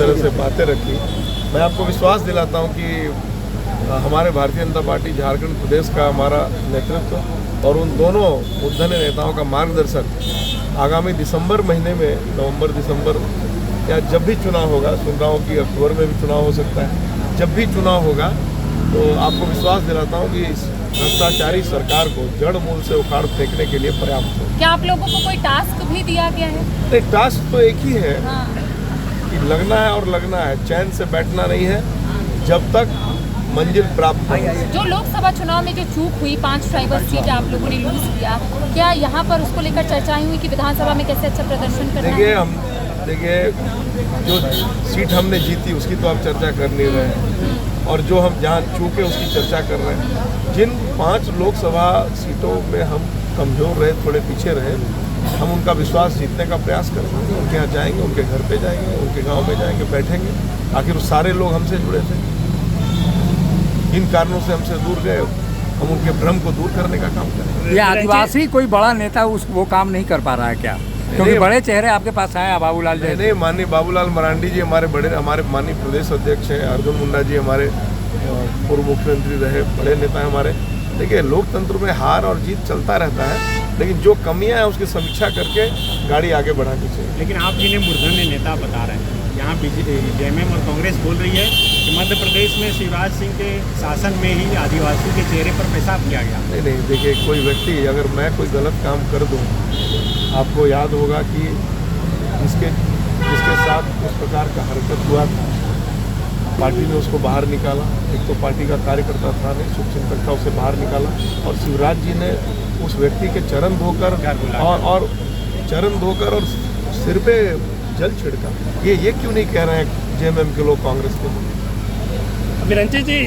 तरह से बातें रखी। मैं आपको विश्वास दिलाता हूँ कि हमारे भारतीय जनता पार्टी झारखंड प्रदेश का हमारा नेतृत्व और उन दोनों उद्यमी नेताओं का मार्गदर्शन आगामी दिसंबर महीने में, नवंबर दिसंबर या जब भी चुनाव होगा, सुन रहा हूँ कि अक्टूबर में भी चुनाव हो सकता है, जब भी चुनाव होगा तो आपको विश्वास दिलाता हूँ कि इस भ्रष्टाचारी सरकार को जड़ मूल से उखाड़ फेंकने के लिए पर्याप्त हो। क्या आप लोगों को कोई टास्क भी दिया गया है? एक टास्क तो एक ही है कि लगना है और लगना है, चैन से बैठना नहीं है जब तक मंजिल प्राप्त हो। जो लोकसभा चुनाव में जो चूक हुई, 5 ट्राइबल सीट आप लोगों ने लूज किया, क्या यहाँ पर उसको लेकर चर्चाएं हुई कि विधानसभा में कैसे अच्छा प्रदर्शन करना है? देखिए जो सीट हमने जीती उसकी तो आप चर्चा कर नहीं रहे हैं, और जो हम जहाँ चूके उसकी चर्चा कर रहे हैं। जिन 5 लोकसभा सीटों में हम कमज़ोर रहे, थोड़े पीछे रहे, हम उनका विश्वास जीतने का प्रयास करेंगे। उनके यहाँ जाएंगे, उनके घर पे जाएंगे, उनके गांव में जाएंगे, बैठेंगे। आखिर वो सारे लोग हमसे जुड़े थे, इन कारणों से हमसे दूर गए, हम उनके भ्रम को दूर करने का काम करेंगे। ये आदिवासी कोई बड़ा नेता वो काम नहीं कर पा रहा है क्या? क्योंकि बड़े चेहरे आपके पास आए, बाबूलाल जी। नहीं, माननीय बाबूलाल मरांडी जी हमारे माननीय प्रदेश अध्यक्ष हैं। अर्जुन मुंडा जी हमारे पूर्व मुख्यमंत्री रहे, बड़े नेता हैं हमारे। देखिए, लोकतंत्र में हार और जीत चलता रहता है, लेकिन जो कमियां हैं उसकी समीक्षा करके गाड़ी आगे बढ़ानी चाहिए। लेकिन आप जिन्हें मूर्धन्य नेता बता रहे हैं, यहाँ जेएमएम और कांग्रेस बोल रही है कि मध्य प्रदेश में शिवराज सिंह के शासन में ही आदिवासियों के चेहरे पर पेशाब किया गया। नहीं, देखिए, कोई व्यक्ति अगर मैं कोई गलत काम कर दूँ, आपको याद होगा कि जिसके साथ उस प्रकार का हरकत हुआ था, पार्टी ने उसको बाहर निकाला। एक तो पार्टी का कार्यकर्ता था, नहीं शुभचिंतक था, उसे बाहर निकाला, और शिवराज जी ने उस व्यक्ति के चरण धोकर और चरण धोकर और सिर पे जल छिड़का। ये क्यों नहीं कह रहे हैं जेएमएम के लोग, कांग्रेस के लोग? बिरंची जी,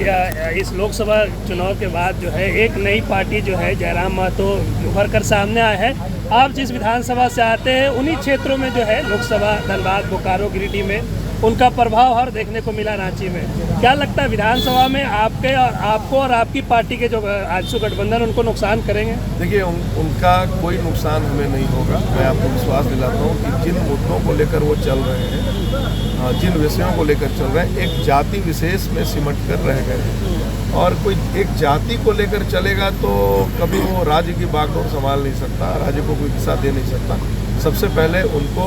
इस लोकसभा चुनाव के बाद जो है एक नई पार्टी जो है जयराम महतो उभर कर सामने आया है। आप जिस विधानसभा से आते हैं उन्हीं क्षेत्रों में जो है लोकसभा धनबाद, बोकारो, गिरिडीह में उनका प्रभाव हर देखने को मिला। रांची में क्या लगता है विधानसभा में आपको और आपकी पार्टी के जो आजसू गठबंधन उनको नुकसान करेंगे? देखिए, उनका कोई नुकसान हमें नहीं होगा। मैं आपको विश्वास दिलाता हूँ कि जिन मुद्दों को लेकर वो चल रहे हैं, जिन विषयों को लेकर चल रहे हैं, एक जाति विशेष में सिमट कर रह गए हैं। और कोई एक जाति को लेकर चलेगा तो कभी वो राज्य की बागडोर संभाल नहीं सकता, राज्य को कोई दिशा दे नहीं सकता। सबसे पहले उनको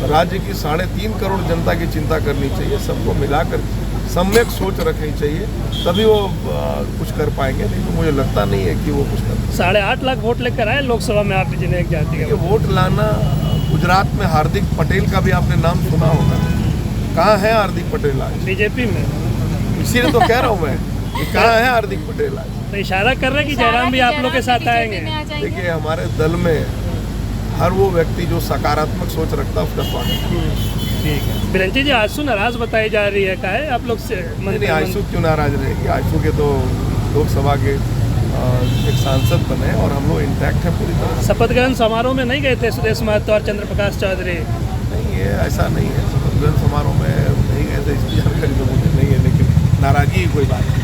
राज्य की 3.5 करोड़ जनता की चिंता करनी चाहिए, सबको मिलाकर सम्यक सोच रखनी चाहिए, तभी वो कुछ कर पाएंगे। नहीं तो मुझे लगता नहीं है कि वो कुछ कर। 8.5 लाख वोट लेकर आए लोकसभा में आप जिन्हें एक जाति का वोट लाना। गुजरात में हार्दिक पटेल का भी आपने नाम सुना होगा। कहाँ है हार्दिक पटेल आज? बीजेपी में। इसीलिए तो कह रहा हूँ मैं, कहाँ है हार्दिक पटेल आज? तो इशारा कर रहे हैं कि जयराम भी आप लोग के साथ आएंगे। देखिए, हमारे दल में हर वो व्यक्ति जो सकारात्मक सोच रखता है उसका स्वागत। ठीक है। बिरंची जी, आजसू नाराज बताई जा रही है, काहे आप लोग से? नहीं, आजसू क्यों नाराज रहेगी? आजसू के तो लोकसभा के एक सांसद बने और हम लोग इंटैक्ट हैं पूरी तरह। शपथ ग्रहण समारोह में नहीं गए थे सुदेश महतो और चंद्र प्रकाश चौधरी? नहीं, ये ऐसा नहीं है। शपथ ग्रहण समारोह में नहीं गए थे, इसकी जानकारी तो मुझे नहीं है, लेकिन नाराजगी कोई बात नहीं।